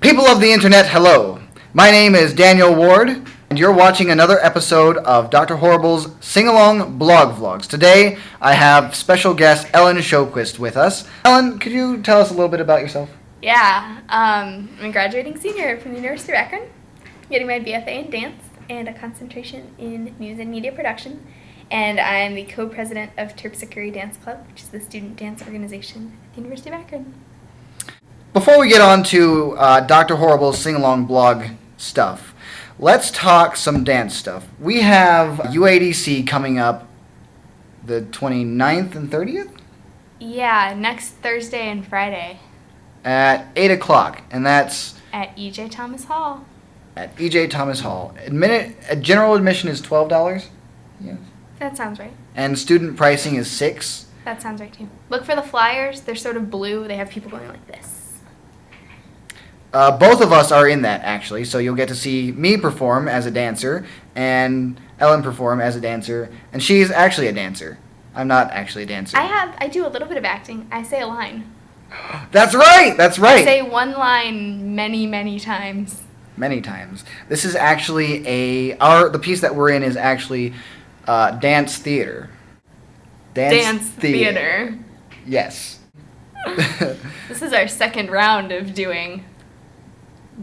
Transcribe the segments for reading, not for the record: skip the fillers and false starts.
People of the internet, hello. My name is Daniel Ward, and you're watching another episode of Dr. Horrible's Sing-Along Blog Vlogs. Today, I have special guest Ellyn Sjoquist with us. Ellyn, could you tell us a little bit about yourself? Yeah, I'm a graduating senior from the University of Akron, getting my BFA in dance and a concentration in news and media production. And I'm the co-president of Terpsichore Dance Club, which is the student dance organization at the University of Akron. Before we get on to Dr. Horrible's Sing-Along Blog stuff, let's talk some dance stuff. We have UADC coming up the 29th and 30th? Yeah, next Thursday and Friday. At 8 o'clock, and that's at E.J. Thomas Hall. At E.J. Thomas Hall. General admission is $12. Yes. That sounds right. And student pricing is $6. That sounds right too. Look for the flyers. They're sort of blue. They have people going like this. Both of us are in that, actually, so you'll get to see me perform as a dancer and Ellyn perform as a dancer, and she's actually a dancer. I'm not actually a dancer. I do a little bit of acting. I say a line. That's right! I say one line many times. Many times. This is actually the piece that we're in is actually dance theater. Dance theater. Yes. This is our second round of doing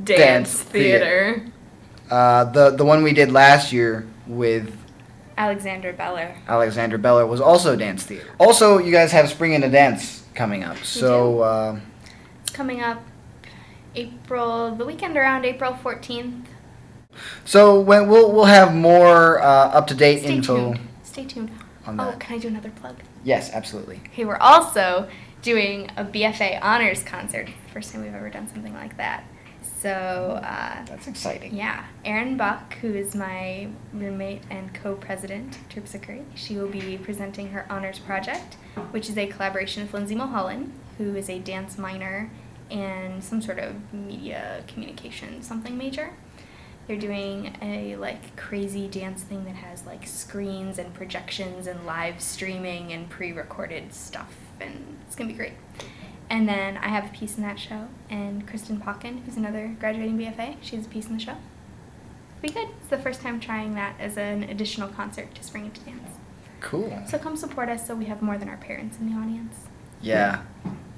dance theater. The one we did last year with Alexander Beller. Alexander Beller was also dance theater. Also, you guys have Spring into Dance coming up. So it's coming up the weekend around April 14th. So when we'll have more up-to-date info. Stay tuned. On that. Oh, can I do another plug? Yes, absolutely. Okay, we're also doing a BFA honors concert. It's the first time we've ever done something like that. So that's exciting. Yeah, Erin Buck, who is my roommate and co-president of Terpsichore, she will be presenting her honors project, which is a collaboration with Lindsay Mulholland, who is a dance minor and some sort of media communication something major. They're doing a crazy dance thing that has screens and projections and live streaming and pre-recorded stuff, and it's gonna be great. And then I have a piece in that show, and Kristen Pauken, who's another graduating BFA, she has a piece in the show. It'll be good. It's the first time trying that as an additional concert to Spring into Dance. Cool. So come support us so we have more than our parents in the audience. Yeah,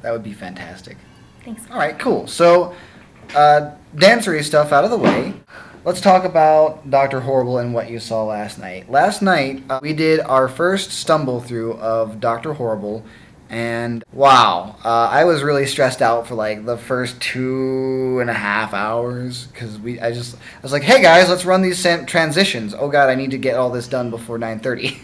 that would be fantastic. Thanks. All right, cool. So, dancery stuff out of the way. Let's talk about Dr. Horrible and what you saw last night. Last night, we did our first stumble through of Dr. Horrible. And wow, I was really stressed out for the first 2.5 hours because I was like, hey guys, let's run these transitions. Oh god, I need to get all this done before 9:30.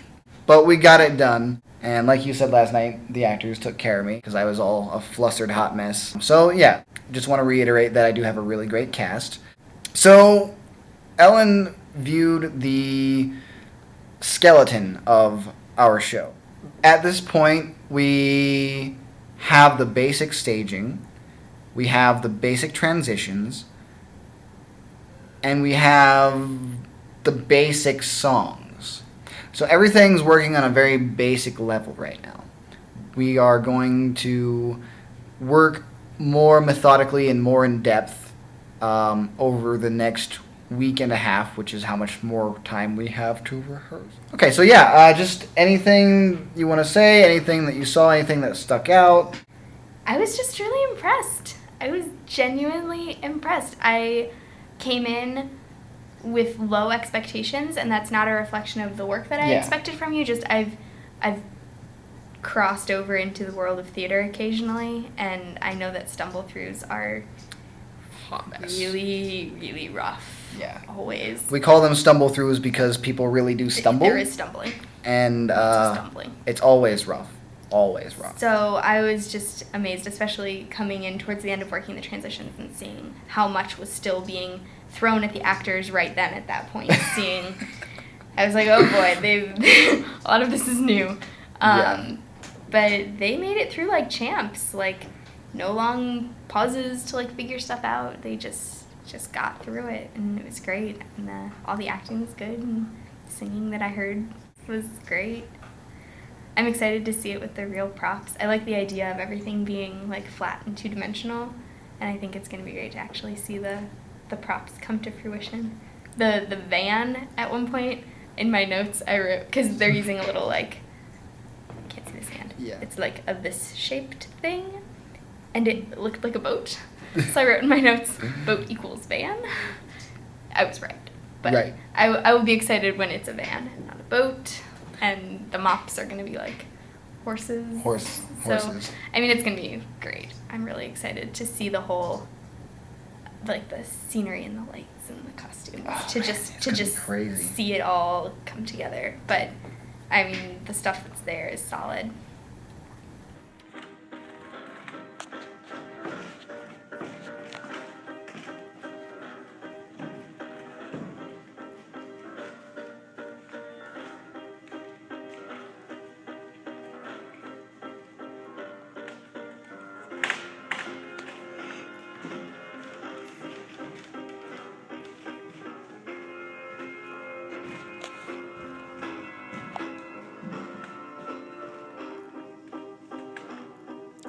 But we got it done, and like you said last night, the actors took care of me because I was all a flustered hot mess. So yeah, just want to reiterate that I do have a really great cast. So Ellyn viewed the skeleton of our show. At this point, we have the basic staging, we have the basic transitions, and we have the basic songs. So everything's working on a very basic level right now. We are going to work more methodically and more in depth over the next week and a half, which is how much more time we have to rehearse. Okay, so yeah, just anything you want to say, anything that you saw, anything that stuck out? I was just really impressed. I was genuinely impressed. I came in with low expectations, and that's not a reflection of the work that I expected from you. Just I've crossed over into the world of theater occasionally, and I know that stumble-throughs are Hot mess. Really rough. Yeah. Always. We call them stumble-throughs because people really do stumble. There is stumbling. And stumbling. It's always rough. Always rough. So I was just amazed, especially coming in towards the end of working the transitions and seeing how much was still being thrown at the actors right then at that point. I was like, oh boy, a lot of this is new. But they made it through like champs, no long pauses to figure stuff out. They just got through it, and it was great. And all the acting was good, and singing that I heard was great. I'm excited to see it with the real props. I like the idea of everything being flat and two-dimensional, and I think it's going to be great to actually see the props come to fruition. The van at one point in my notes I wrote, because they're using a little like, I can't see this hand. Yeah. It's like a this-shaped thing, and it looked like a boat. So I wrote in my notes, boat equals van. I was right. But Right. I will be excited when it's a van and not a boat, and the mops are going to be like horses. Horses. I mean, it's going to be great. I'm really excited to see the whole, like the scenery and the lights and the costumes, to just crazy. see it all come together. But I mean, the stuff that's there is solid.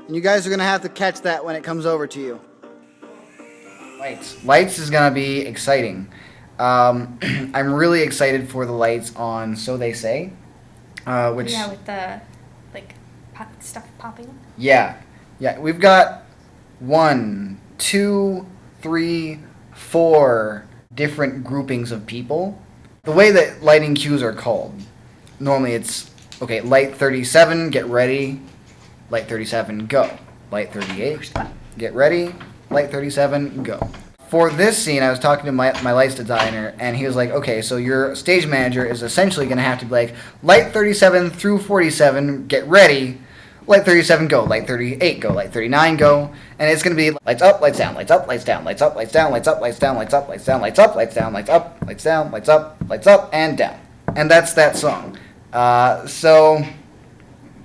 And you guys are going to have to catch that when it comes over to you. Lights is gonna be exciting. I'm really excited for the lights on So They Say, which Yeah, with the like stuff popping. yeah, we've got 1, 2, 3, 4 different groupings of people. The way that lighting cues are called, normally it's okay. Light 37, get ready. Light 37, go. Light 38, get ready. Light 37, go. For this scene, I was talking to my lights designer, and he was like, okay, so your stage manager is essentially going to have to be like, light 37 through 47, get ready. Light 37, go. Light 38, go. Light 39, go. And it's going to be lights up, lights down, lights up, lights down, lights up, lights down, lights up, lights down, lights up, lights down, lights up, lights down, lights up, lights down, lights up, lights up, and down. And that's that song. So...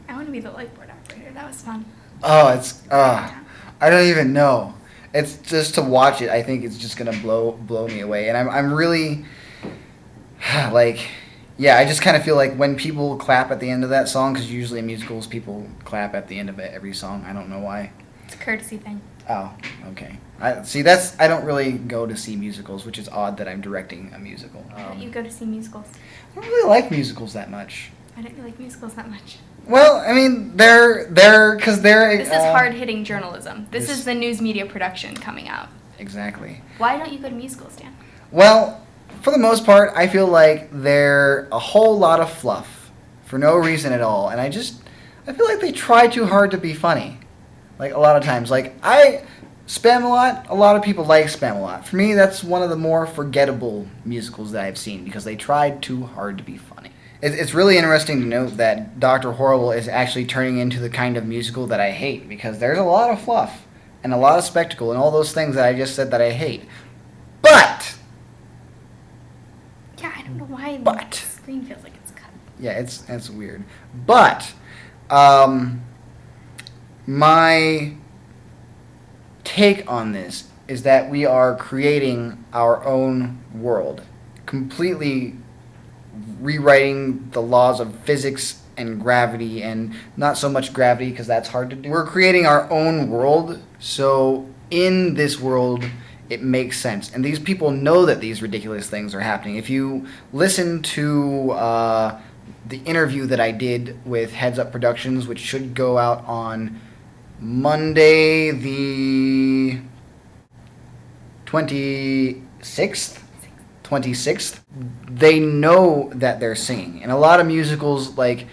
I want to be the light board operator. That was fun. I don't even know. It's just to watch it. I think it's just gonna blow me away, and I'm really like, yeah. I just kind of feel like when people clap at the end of that song, because usually in musicals people clap at the end of every song. I don't know why. It's a courtesy thing. Oh, okay. I don't really go to see musicals, which is odd that I'm directing a musical. Why don't you go to see musicals? I don't really like musicals that much. Why don't you like musicals that much? Well, I mean, they're because they're. This is hard-hitting journalism. This is the news media production coming out. Exactly. Why don't you go to musicals, Dan? Well, for the most part, I feel like they're a whole lot of fluff for no reason at all, and I feel like they try too hard to be funny. Like a lot of times, like Spam-A-Lot. A lot of people like Spam-A-Lot. For me, that's one of the more forgettable musicals that I've seen because they tried too hard to be funny. It's really interesting to note that Dr. Horrible is actually turning into the kind of musical that I hate because there's a lot of fluff and a lot of spectacle and all those things that I just said that I hate. But Yeah, I don't know why the screen feels like it's cut. yeah, it's weird. But my take on this is that we are creating our own world, completely rewriting the laws of physics and gravity, and not so much gravity because that's hard to do. We're creating our own world, so in this world it makes sense. And these people know that these ridiculous things are happening. If you listen to the interview that I did with Heads Up Productions, which should go out on Monday the 26th, they know that they're singing. In a lot of musicals, like,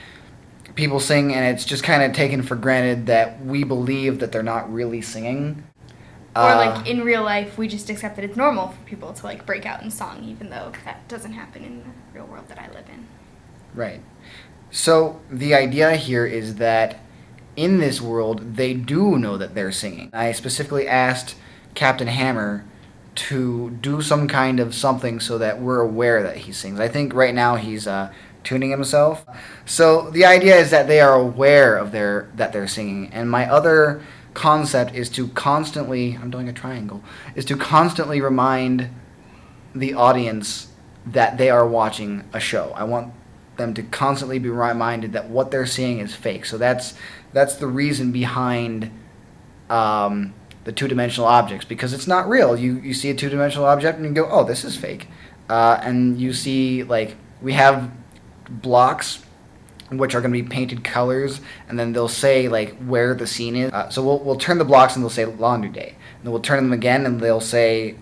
people sing and it's just kind of taken for granted that we believe that they're not really singing. Or like in real life, we just accept that it's normal for people to like break out in song, even though that doesn't happen in the real world that I live in. Right. So the idea here is that in this world, they do know that they're singing. I specifically asked Captain Hammer to do some kind of something so that we're aware that he sings. I think right now he's tuning himself. So the idea is that they are aware of that they're singing. And my other concept is to constantly, I'm doing a triangle, is to constantly remind the audience that they are watching a show. I want them to constantly be reminded that what they're seeing is fake. So that's the reason behind the the two-dimensional objects, because it's not real. You see a two-dimensional object and you go, oh, this is fake. And you see, like, we have blocks which are going to be painted colors, and then they'll say, like, where the scene is. So we'll turn the blocks and they'll say Laundry Day. And then we'll turn them again and they'll say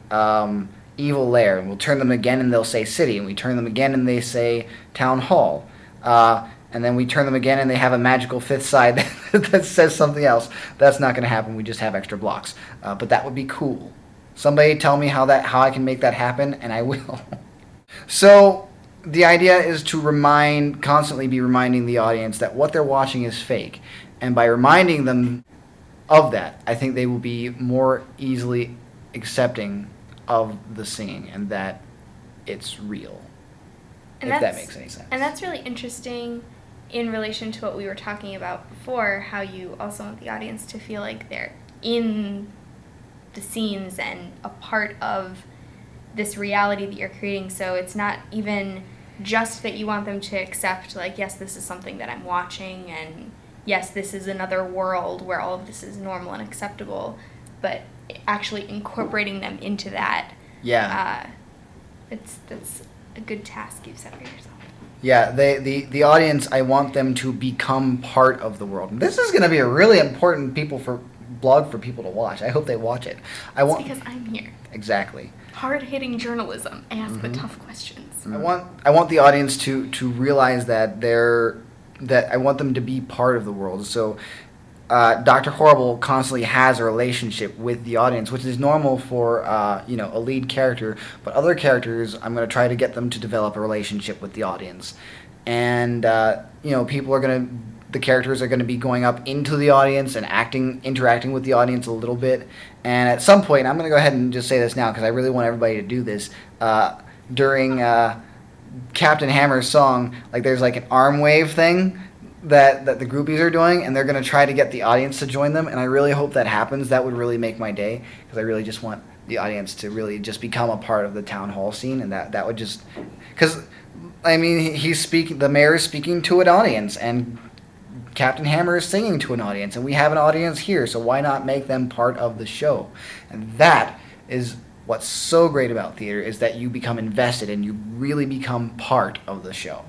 Evil Lair. And we'll turn them again and they'll say City. And we turn them again and they say Town Hall. And then we turn them again and they have a magical fifth side that says something else. That's not going to happen. We just have extra blocks. But that would be cool. Somebody tell me how I can make that happen, and I will. So the idea is to constantly be reminding the audience that what they're watching is fake. And by reminding them of that, I think they will be more easily accepting of the singing and that it's real. And if that makes any sense. And that's really interesting in relation to what we were talking about before, how you also want the audience to feel like they're in the scenes and a part of this reality that you're creating. So it's not even just that you want them to accept, like, yes, this is something that I'm watching, and yes, this is another world where all of this is normal and acceptable, but actually incorporating them into that. Yeah. That's a good task you've set for yourself. Yeah, the audience, I want them to become part of the world. This is going to be a really important blog for people to watch. I hope they watch it. Because I'm here. Exactly. Hard-hitting journalism. Ask the tough questions. I want the audience to realize that I want them to be part of the world. So Dr. Horrible constantly has a relationship with the audience, which is normal for a lead character. But other characters, I'm going to try to get them to develop a relationship with the audience, and the characters are going to be going up into the audience and interacting with the audience a little bit. And at some point, I'm going to go ahead and just say this now because I really want everybody to do this. During Captain Hammer's song, like, there's like an arm wave thing that the groupies are doing, and they're going to try to get the audience to join them, and I really hope that happens. That would really make my day, because I really just want the audience to really just become a part of the town hall scene, and that would just, because, I mean, the mayor is speaking to an audience, and Captain Hammer is singing to an audience, and we have an audience here, so why not make them part of the show? And that is what's so great about theater, is that you become invested and you really become part of the show.